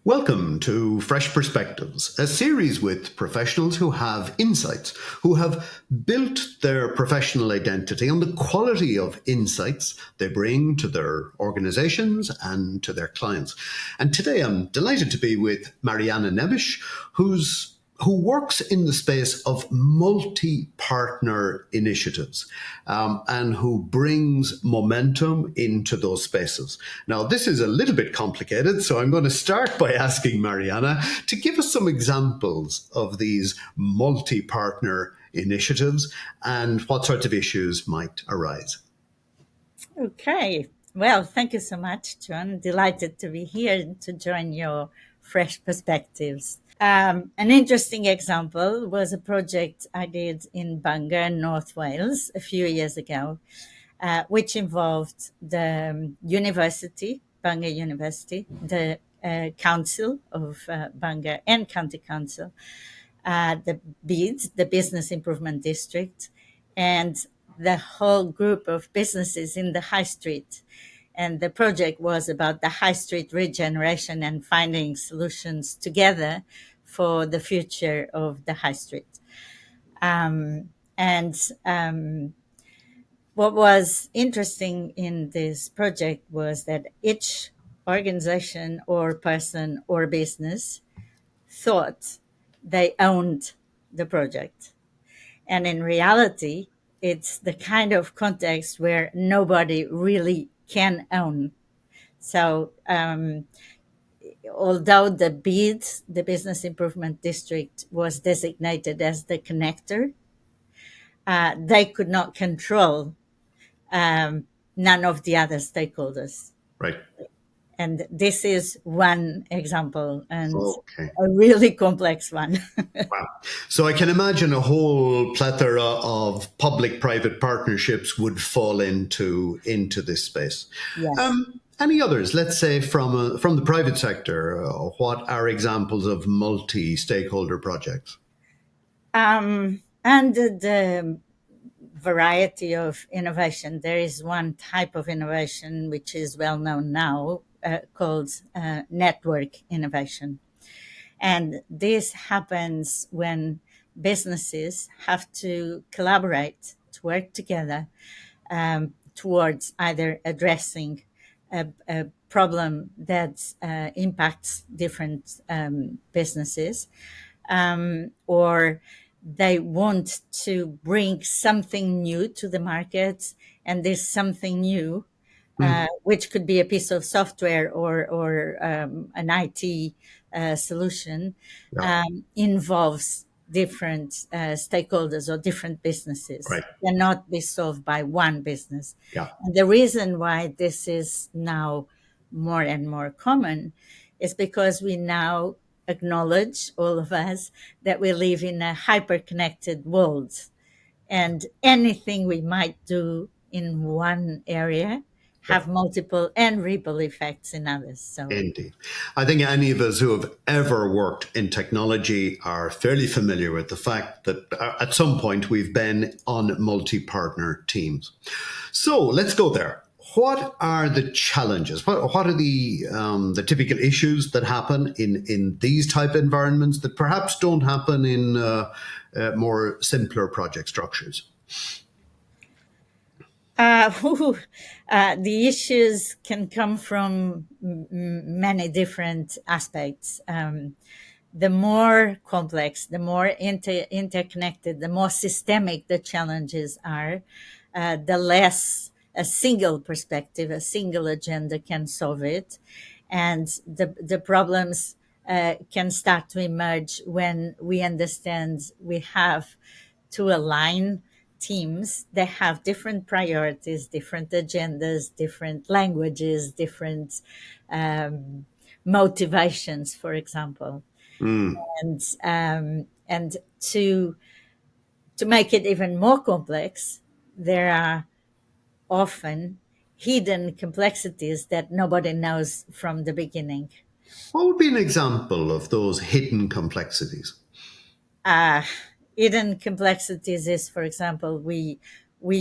Welcome to Fresh Perspectives, a series with professionals who have insights, who have built their professional identity on the quality of insights they bring to their organizations and to their clients. And today I'm delighted to be with Maria Ana Neves, who works in the space of multi-partner initiatives and who brings momentum into those spaces. Now, this is a little bit complicated, so I'm going to start by asking Mariana to give us some examples of these multi-partner initiatives and what sorts of issues might arise. Okay. Well, thank you so much, John. Delighted to be here to join your fresh perspectives. An interesting example was a project I did in Bangor, North Wales, a few years ago, which involved the university, Bangor University, the council of Bangor and County Council, the BEAD, the Business Improvement District, and the whole group of businesses in the high street. And the project was about the high street regeneration and finding solutions together for the future of the high street. And what was interesting in this project was that each organization or person or business thought they owned the project. And in reality, it's the kind of context where nobody really can own. So, although the BEAD, the Business Improvement District, was designated as the connector, they could not control none of the other stakeholders. Right. And this is one example and Okay. a really complex one. Wow. So I can imagine a whole plethora of public-private partnerships would fall into this space. Yes. Any others? Let's say from the private sector, what are examples of multi-stakeholder projects? And the variety of innovation. There is one type of innovation which is well known now called network innovation. And this happens when businesses have to collaborate, to work together towards either addressing a problem that impacts different businesses, or they want to bring something new to the market, and this something new, which could be a piece of software or an IT solution, Yeah. involves different stakeholders or different businesses. Right. Cannot be solved by one business. Yeah. And the reason why this is now more and more common is because we now acknowledge, all of us, that we live in a hyper connected world, and anything we might do in one area Yeah. have multiple and ripple effects in others. So Indeed. I think any of us who have ever worked in technology are fairly familiar with the fact that at some point we've been on multi-partner teams. So let's go there. What are the challenges? What are the typical issues that happen in these type environments that perhaps don't happen in more simpler project structures? Uh, whew, the issues can come from many different aspects. The more complex, the more interconnected, the more systemic the challenges are, the less a single perspective, a single agenda can solve it. And the problems can start to emerge when we understand we have to align teams that have different priorities, different agendas, different languages, different um, motivations, for example. Mm. And to make it even more complex, there are often hidden complexities that nobody knows from the beginning. What would be an example of those hidden complexities? uh, Hidden complexities is, for example, we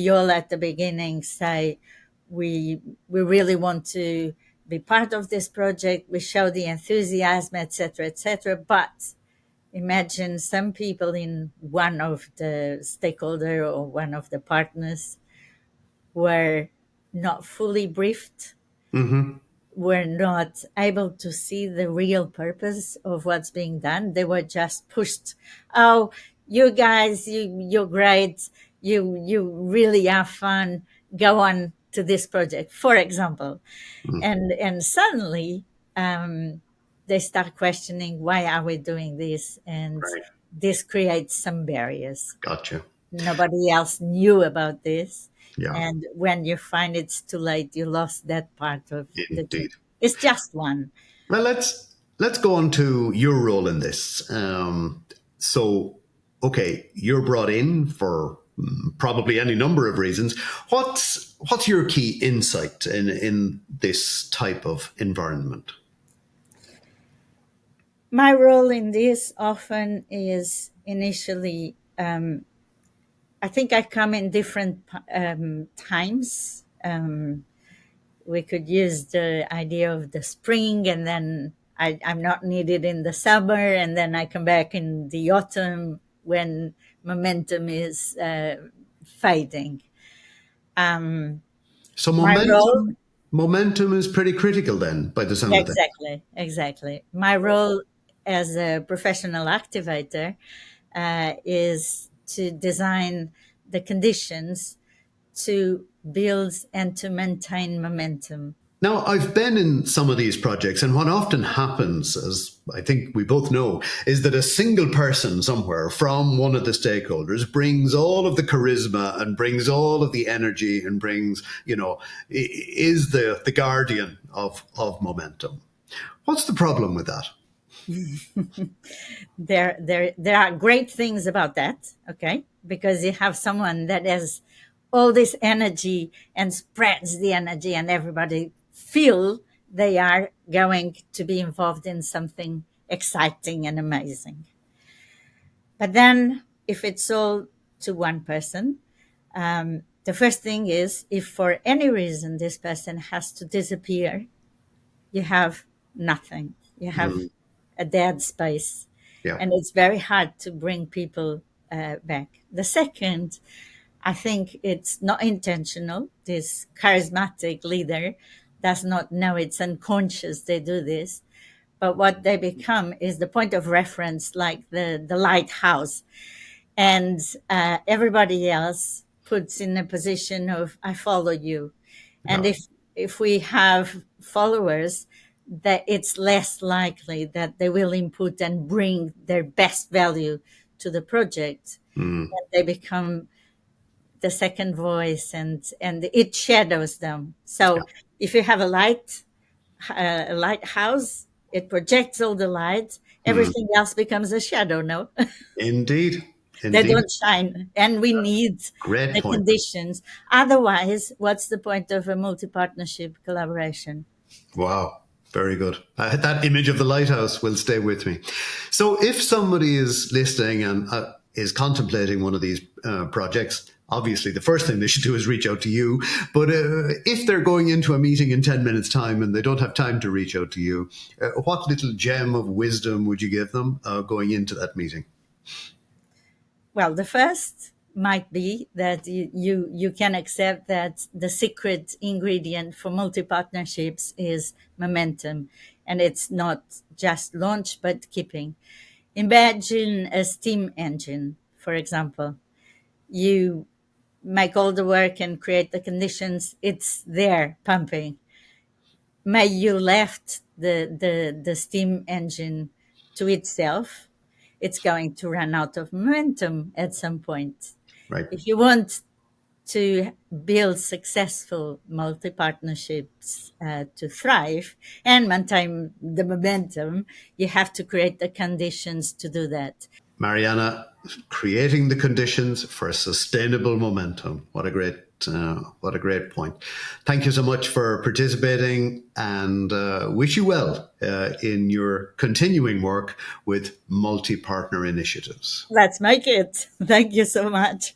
all at the beginning say we really want to be part of this project. We show the enthusiasm, etc., etc. But imagine some people in one of the stakeholder or one of the partners were not fully briefed, Hmm. were not able to see the real purpose of what's being done. They were just pushed. Oh, you guys, you're great. You really are fun. Go on to this project, for example. And suddenly they start questioning, why are we doing this? And Right. this creates some barriers. Gotcha. Nobody else knew about this. Yeah, And when you find it's too late, you lost that part of the journey. indeed. It's just one. Well, let's go on to your role in this. So, okay, you're brought in for probably any number of reasons. What's your key insight in this type of environment? My role in this often is initially, I think I come in different times. We could use the idea of the spring, and then I'm not needed in the summer, and then I come back in the autumn when momentum is fading. Um, So my role, momentum is pretty critical then, by the sound of things. exactly, exactly. My role as a professional activator is to design the conditions to build and to maintain momentum. Now, I've been in some of these projects, and what often happens, as I think we both know, is that a single person somewhere from one of the stakeholders brings all of the charisma and brings all of the energy and brings, is the guardian of momentum. What's the problem with that? There are great things about that, okay? Because you have someone that has all this energy and spreads the energy, and everybody feel they are going to be involved in something exciting and amazing. But then, if it's all to one person, the first thing is, if for any reason this person has to disappear, you have nothing. You have Mm, a dead space, yeah, and it's very hard to bring people back. The second, I think it's not intentional. This charismatic leader does not know, it's unconscious they do this. But what they become is the point of reference, like the lighthouse. And everybody else puts in a position of, I follow you. And yeah. if we have followers, that it's less likely that they will input and bring their best value to the project. Mm, And they become the second voice, and it shadows them. yeah. So if you have a lighthouse, it projects all the light. Mm, Everything else becomes a shadow. No, indeed, they indeed. don't shine, and we need Great the point. conditions. Otherwise, what's the point of a multi-partnership collaboration? Wow, very good. That image of the lighthouse will stay with me. So, if somebody is listening and is contemplating one of these projects, obviously the first thing they should do is reach out to you. But if they're going into a meeting in 10 minutes' time and they don't have time to reach out to you, what little gem of wisdom would you give them going into that meeting? Well, the first might be that you can accept that the secret ingredient for multi-partnerships is momentum, and it's not just launch but keeping. Imagine a steam engine, for example. You make all the work and create the conditions, it's there pumping. May you left the steam engine to itself, it's going to run out of momentum at some point. Right. If you want to build successful multi partnerships to thrive and maintain the momentum, you have to create the conditions to do that. Mariana, creating the conditions for sustainable momentum. What a great point. Thank you so much for participating, and wish you well in your continuing work with multi-partner initiatives. Let's make it. Thank you so much.